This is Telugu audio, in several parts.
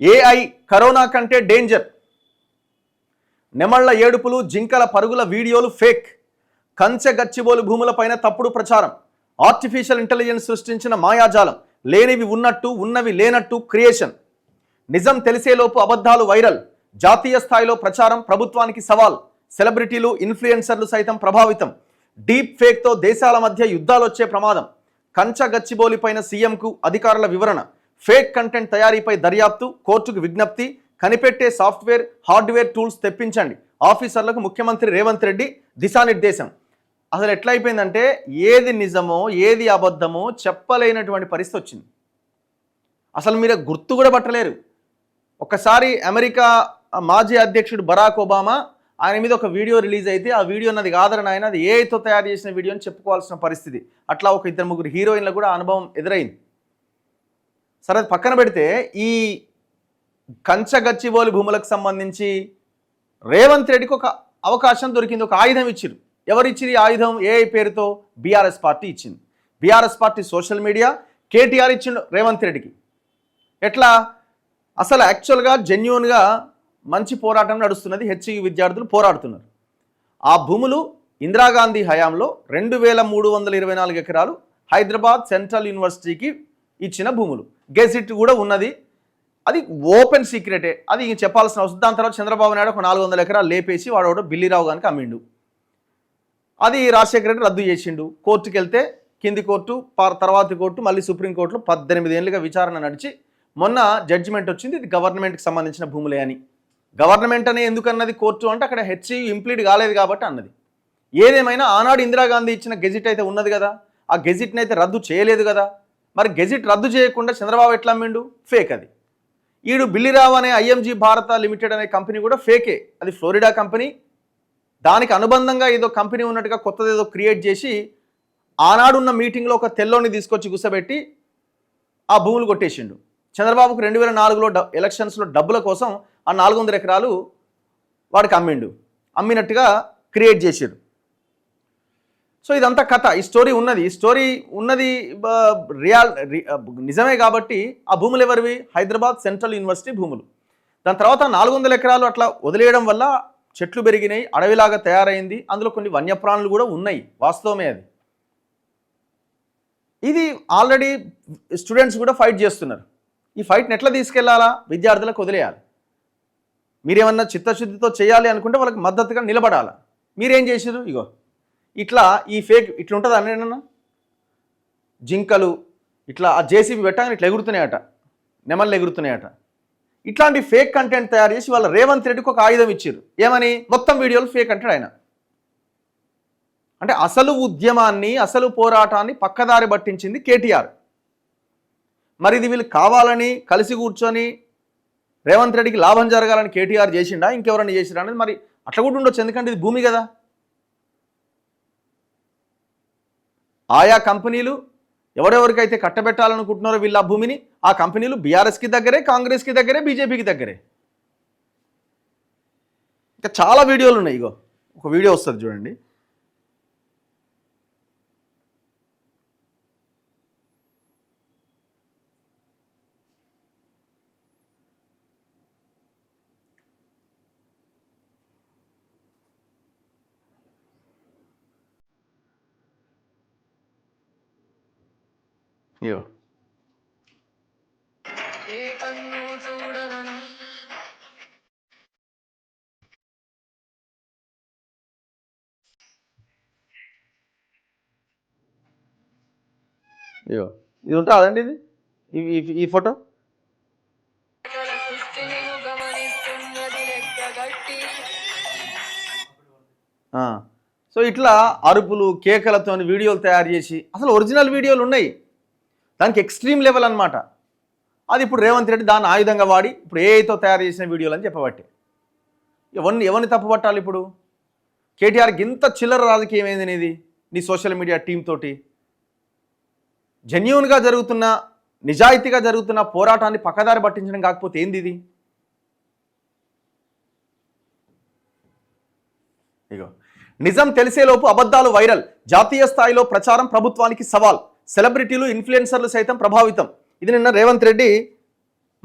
ఏఐ కరోనా కంటే డేంజర్. నెమళ్ల ఏడుపులు, జింకల పరుగుల వీడియోలు ఫేక్. కంచె గచ్చిబోలు భూములపైన తప్పుడు ప్రచారం. ఆర్టిఫిషియల్ ఇంటెలిజెన్స్ సృష్టించిన మాయాజాలం. లేనివి ఉన్నట్టు, ఉన్నవి లేనట్టు క్రియేషన్. నిజం తెలిసేలోపు అబద్ధాలు వైరల్. జాతీయ స్థాయిలో ప్రచారం, ప్రభుత్వానికి సవాల్. సెలబ్రిటీలు, ఇన్ఫ్లుయెన్సర్లు సైతం ప్రభావితం. డీప్ ఫేక్తో దేశాల మధ్య యుద్ధాలు వచ్చే ప్రమాదం. కంచె గచ్చిబోలిపైన సీఎంకు అధికారుల వివరణ. ఫేక్ కంటెంట్ తయారీపై దర్యాప్తు, కోర్టుకు విజ్ఞప్తి. కనిపెట్టే సాఫ్ట్వేర్, హార్డ్వేర్ టూల్స్ తెప్పించండి. ఆఫీసర్లకు ముఖ్యమంత్రి రేవంత్ రెడ్డి దిశానిర్దేశం. అసలు ఎట్లయిపోయిందంటే ఏది నిజమో ఏది అబద్ధమో చెప్పలేనటువంటి పరిస్థితి వచ్చింది. అసలు మీరు గుర్తు కూడా పట్టలేరు. ఒకసారి అమెరికా మాజీ అధ్యక్షుడు బరాక్ ఒబామా, ఆయన మీద ఒక వీడియో రిలీజ్ అయితే ఆ వీడియో అన్నది కాదని ఆయన అది ఏఐతో తయారు చేసిన వీడియో అని చెప్పుకోవాల్సిన పరిస్థితి. అట్లా ఒక 2-3 హీరోయిన్లకు కూడా అనుభవం ఎదురైంది. సరే, అది పక్కన పెడితే ఈ కంచె గచ్చిబోలి భూములకు సంబంధించి రేవంత్ రెడ్డికి ఒక అవకాశం దొరికింది, ఒక ఆయుధం ఇచ్చిరు. ఎవరిచ్చిరు ఈ ఆయుధం? ఏఐ పేరుతో బీఆర్ఎస్ పార్టీ ఇచ్చింది. BRS party social media, KTR ఇచ్చిండు రేవంత్ రెడ్డికి. ఎట్లా? అసలు యాక్చువల్గా జెన్యూన్గా మంచి పోరాటం నడుస్తున్నది. హెచ్ఈయు విద్యార్థులు పోరాడుతున్నారు. ఆ భూములు ఇందిరాగాంధీ హయాంలో 2324 ఎకరాలు హైదరాబాద్ సెంట్రల్ యూనివర్సిటీకి ఇచ్చిన భూములు. గెజిట్ కూడా ఉన్నది, అది ఓపెన్ సీక్రెటే, అది ఇంక చెప్పాల్సిన అవసరం. దాని తర్వాత చంద్రబాబు నాయుడు ఒక 400 ఎకరాలు లేపేసి వాడు బిల్లిరావు గారికి అమ్మిండు. అది రాజశేఖర రెడ్డి రద్దు చేసిండు. కోర్టుకు వెళ్తే కింది కోర్టు, తర్వాతి కోర్టు, మళ్ళీ సుప్రీంకోర్టులో 18 ఏళ్ళుగా విచారణ నడిచి మొన్న జడ్జిమెంట్ వచ్చింది, ఇది గవర్నమెంట్కి సంబంధించిన భూములే అని. గవర్నమెంట్ అనే ఎందుకన్నది కోర్టు అంటే అక్కడ హెచ్ఈయు ఇంప్లీడ్ కాలేదు కాబట్టి అన్నది. ఏదేమైనా ఆనాడు ఇందిరాగాంధీ ఇచ్చిన గెజిట్ అయితే ఉన్నది కదా, ఆ గెజిట్ని అయితే రద్దు చేయలేదు కదా. మరి గెజిట్ రద్దు చేయకుండా చంద్రబాబు ఎట్లా అమ్మిండు? ఫేక్ అది. ఈడు బిల్లిరావు అనే ఐఎంజీ భారత లిమిటెడ్ అనే కంపెనీ కూడా ఫేకే, అది ఫ్లోరిడా కంపెనీ. దానికి అనుబంధంగా ఏదో కంపెనీ ఉన్నట్టుగా కొత్తది ఏదో క్రియేట్ చేసి ఆనాడున్న మీటింగ్లో ఒక తెల్లోని తీసుకొచ్చి కూర్చోబెట్టి ఆ భూములు కొట్టేసిండు. చంద్రబాబుకు 2004లో ఎలక్షన్స్లో డబ్బుల కోసం ఆ 400 ఎకరాలు వాడికి అమ్మినట్టుగా క్రియేట్ చేసారు. సో ఇదంతా కథ. ఈ స్టోరీ ఉన్నది నిజమే కాబట్టి ఆ భూములు ఎవరివి? హైదరాబాద్ సెంట్రల్ యూనివర్సిటీ భూములు. దాని తర్వాత 400 ఎకరాలు అట్లా వదిలేయడం వల్ల చెట్లు పెరిగినాయి, అడవిలాగా తయారైంది. అందులో కొన్ని వన్యప్రాణులు కూడా ఉన్నాయి, వాస్తవమే అది. ఇది ఆల్రెడీ స్టూడెంట్స్ కూడా ఫైట్ చేస్తున్నారు. ఈ ఫైట్ని ఎట్లా తీసుకెళ్లాలా? విద్యార్థులకు వదిలేయాలి. మీరేమన్నా చిత్తశుద్ధితో చేయాలి అనుకుంటే వాళ్ళకి మద్దతుగా నిలబడాలా. మీరేం చేసారు? ఇగో ఇట్లా ఈ ఫేక్ ఇట్లా ఉంటుంది అన్న జింకలు ఇట్లా ఆ జేసీబీ పెట్టగానే ఇట్లా ఎగురుతున్నాయట, నెమళ్ళు ఎగురుతున్నాయట. ఇట్లాంటి ఫేక్ కంటెంట్ తయారు చేసి వాళ్ళ రేవంత్ రెడ్డికి ఒక ఆయుధం ఇచ్చారు. ఏమని? మొత్తం వీడియోలు ఫేక్ అంటాడు ఆయన. అంటే అసలు ఉద్యమాన్ని, అసలు పోరాటాన్ని పక్కదారి పట్టించింది కేటీఆర్. మరి ఇది వీళ్ళు కావాలని కలిసి కూర్చొని రేవంత్ రెడ్డికి లాభం జరగాలని కేటీఆర్ చేసిండా, ఇంకెవరైనా చేసిరా అనేది మరి అట్లా కూడా ఉండొచ్చు. ఎందుకంటే ఇది భూమి కదా. ఆయా కంపెనీలు ఎవరెవరికైతే కట్టబెట్టాలనుకుంటున్నారో వీళ్ళ భూమిని, ఆ కంపెనీలు బీఆర్ఎస్కి దగ్గరే, కాంగ్రెస్కి దగ్గరే, బీజేపీకి దగ్గరే. ఇంకా చాలా వీడియోలు ఉన్నాయి. ఇగో ఒక వీడియో వస్తుంది చూడండి. ఇగో ఇది ఉంటా అదండి, ఇది ఈ ఫోటో. సో ఇట్లా అరుపులు కేకలతో వీడియోలు తయారు చేసి, అసలు ఒరిజినల్ వీడియోలు ఉన్నాయి, దానికి ఎక్స్ట్రీమ్ లెవెల్ అనమాట. అది ఇప్పుడు రేవంత్ రెడ్డి దాన్ని ఆయుధంగా వాడి ఇప్పుడు ఏఐతో తయారు చేసిన వీడియోలు అని చెప్పబట్టి ఎవరిని తప్పుపట్టాలి ఇప్పుడు? కేటీఆర్కి ఇంత చిల్లర రాజకీయం ఏంది నీది, నీ సోషల్ మీడియా టీం తోటి? జెన్యూన్గా జరుగుతున్న, నిజాయితీగా జరుగుతున్న పోరాటాన్ని పక్కదారి పట్టించడం కాకపోతే ఏంది ఇది? ఇగో నిజం తెలిసేలోపు అబద్ధాలు వైరల్. జాతీయ స్థాయిలో ప్రచారం, ప్రభుత్వానికి సవాల్. సెలబ్రిటీలు, ఇన్ఫ్లుయెన్సర్లు సైతం ప్రభావితం. ఇది నిన్న రేవంత్ రెడ్డి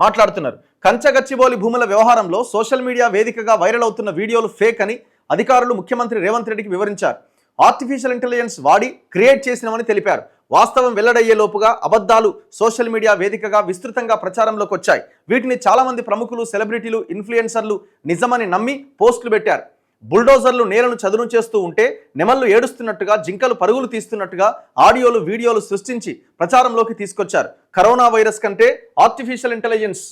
మాట్లాడుతున్నారు. కంచగచ్చిబౌలి భూముల వ్యవహారంలో సోషల్ మీడియా వేదికగా వైరల్ అవుతున్న వీడియోలు ఫేక్ అని అధికారులు ముఖ్యమంత్రి రేవంత్ రెడ్డికి వివరించారు. ఆర్టిఫిషియల్ ఇంటెలిజెన్స్ వాడి క్రియేట్ చేసినవని తెలిపారు. వాస్తవం వెల్లడయ్యే లోపుగా అబద్ధాలు సోషల్ మీడియా వేదికగా విస్తృతంగా ప్రచారంలోకి వచ్చాయి. వీటిని చాలా మంది ప్రముఖులు, సెలబ్రిటీలు, ఇన్ఫ్లుయెన్సర్లు నిజమని నమ్మి పోస్టులు పెట్టారు. బుల్డోజర్లు నేలను చదును చేస్తూ ఉంటే నెమళ్లు ఏడుస్తున్నట్టుగా, జింకలు పరుగులు తీస్తున్నట్టుగా ఆడియోలు, వీడియోలు సృష్టించి ప్రచారంలోకి తీసుకొచ్చారు. కరోనా వైరస్ కంటే ఆర్టిఫిషియల్ ఇంటెలిజెన్స్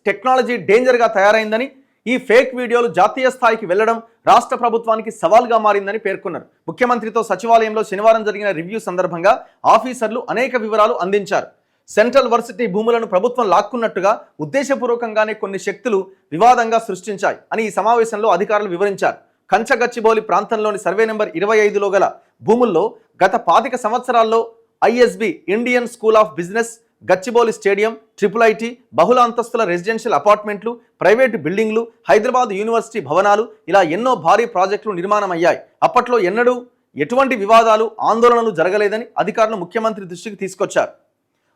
టెక్నాలజీ డేంజర్గా తయారైందని, ఈ ఫేక్ వీడియోలు జాతీయ స్థాయికి వెళ్లడం రాష్ట్ర ప్రభుత్వానికి సవాల్గా మారిందని పేర్కొన్నారు. ముఖ్యమంత్రితో సచివాలయంలో శనివారం జరిగిన రివ్యూ సందర్భంగా ఆఫీసర్లు అనేక వివరాలు అందించారు. సెంట్రల్ వర్సిటీ భూములను ప్రభుత్వం లాక్కున్నట్టుగా ఉద్దేశపూర్వకంగానే కొన్ని శక్తులు వివాదంగా సృష్టించాయి అని ఈ సమావేశంలో అధికారులు వివరించారు. కంచగచ్చిబౌలి ప్రాంతంలోని సర్వే నెంబర్ 25లో గల భూముల్లో గత 25 సంవత్సరాల్లో ISB, Indian school of business, Gachibowli stadium, IIIT, బహుళ అంతస్తుల రెసిడెన్షియల్ అపార్ట్మెంట్లు, ప్రైవేటు బిల్డింగ్లు, హైదరాబాద్ యూనివర్సిటీ భవనాలు, ఇలా ఎన్నో భారీ ప్రాజెక్టులు నిర్మాణమయ్యాయి. అప్పట్లో ఎన్నడూ ఎటువంటి వివాదాలు, ఆందోళనలు జరగలేదని అధికారులు ముఖ్యమంత్రి దృష్టికి తీసుకొచ్చారు.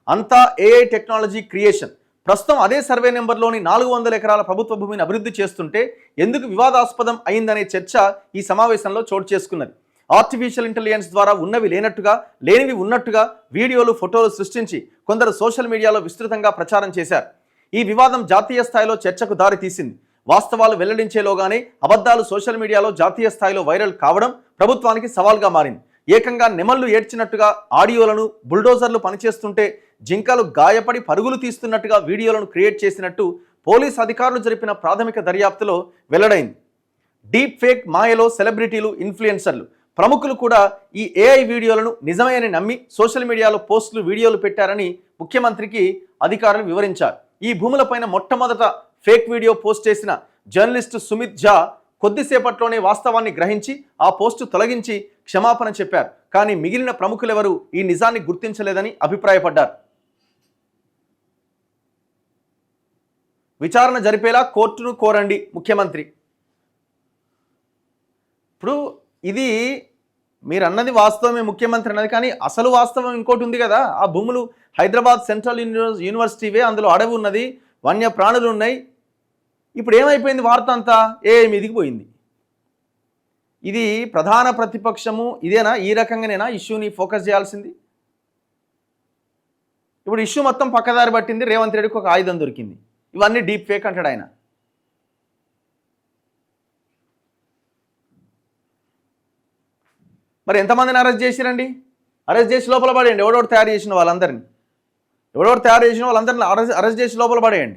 అంతా AI టెక్నాలజీ క్రియేషన్. ప్రస్తుతం అదే సర్వే నెంబర్లోని 400 ఎకరాల ప్రభుత్వ భూమిని అభివృద్ధి చేస్తుంటే ఎందుకు వివాదాస్పదం అయిందనే చర్చ ఈ సమావేశంలో చోటు చేసుకున్నది. ఆర్టిఫిషియల్ ఇంటెలిజెన్స్ ద్వారా ఉన్నవి లేనట్టుగా, లేనివి ఉన్నట్టుగా వీడియోలు, ఫోటోలు సృష్టించి కొందరు సోషల్ మీడియాలో విస్తృతంగా ప్రచారం చేశారు. ఈ వివాదం జాతీయ స్థాయిలో చర్చకు దారి తీసింది. వాస్తవాలు వెల్లడించేలోగానే అబద్ధాలు సోషల్ మీడియాలో జాతీయ స్థాయిలో వైరల్ కావడం ప్రభుత్వానికి సవాల్గా మారింది. ఏకంగా నెమళ్లు ఏడ్చినట్టుగా ఆడియోలను, బుల్డోజర్లు పనిచేస్తుంటే జింకలు గాయపడి పరుగులు తీస్తున్నట్టుగా వీడియోలను క్రియేట్ చేసినట్టు పోలీస్ అధికారులు జరిపిన ప్రాథమిక దర్యాప్తులో వెల్లడైంది. డీప్ ఫేక్ మాయలో సెలబ్రిటీలు, ఇన్ఫ్లుయెన్సర్లు, ప్రముఖులు కూడా ఈ AI వీడియోలను నిజమేనని నమ్మి సోషల్ మీడియాలో పోస్టులు, వీడియోలు పెట్టారని ముఖ్యమంత్రికి అధికారులు వివరించారు. ఈ భూములపైన మొట్టమొదట ఫేక్ వీడియో పోస్ట్ చేసిన జర్నలిస్టు సుమిత్ ఝా కొద్దిసేపట్లోనే వాస్తవాన్ని గ్రహించి ఆ పోస్టు తొలగించి క్షమాపణ చెప్పారు. కానీ మిగిలిన ప్రముఖులెవరూ ఈ నిజాన్ని గుర్తించలేదని అభిప్రాయపడ్డారు. విచారణ జరిపేలా కోర్టును కోరండి ముఖ్యమంత్రి. ఇప్పుడు ఇది మీరు అన్నది వాస్తవమే, ముఖ్యమంత్రి అన్నది, కానీ అసలు వాస్తవం ఇంకోటి ఉంది కదా. ఆ భూములు హైదరాబాద్ సెంట్రల్ యూనివర్సిటీవే, అందులో అడవి ఉన్నది, వన్య ప్రాణులు ఉన్నాయి. ఇప్పుడు ఏమైపోయింది వార్త అంతా? మీదికి పోయింది. ఇది ప్రధాన ప్రతిపక్షము ఇదేనా, ఈ రకంగానేనా ఇష్యూని ఫోకస్ చేయాల్సింది? ఇప్పుడు ఇష్యూ మొత్తం పక్కదారి పట్టింది. రేవంత్ రెడ్డికి ఒక ఆయుధం దొరికింది. ఇవన్నీ డీప్ ఫేక్ అంటాడు ఆయన. మరి ఎంతమందిని అరెస్ట్ చేసిరండి? అరెస్ట్ చేసి లోపల పడేయండి. ఎవడోడు తయారు చేసిన వాళ్ళందరినీ అరెస్ట్ చేసి లోపల పడేయండి.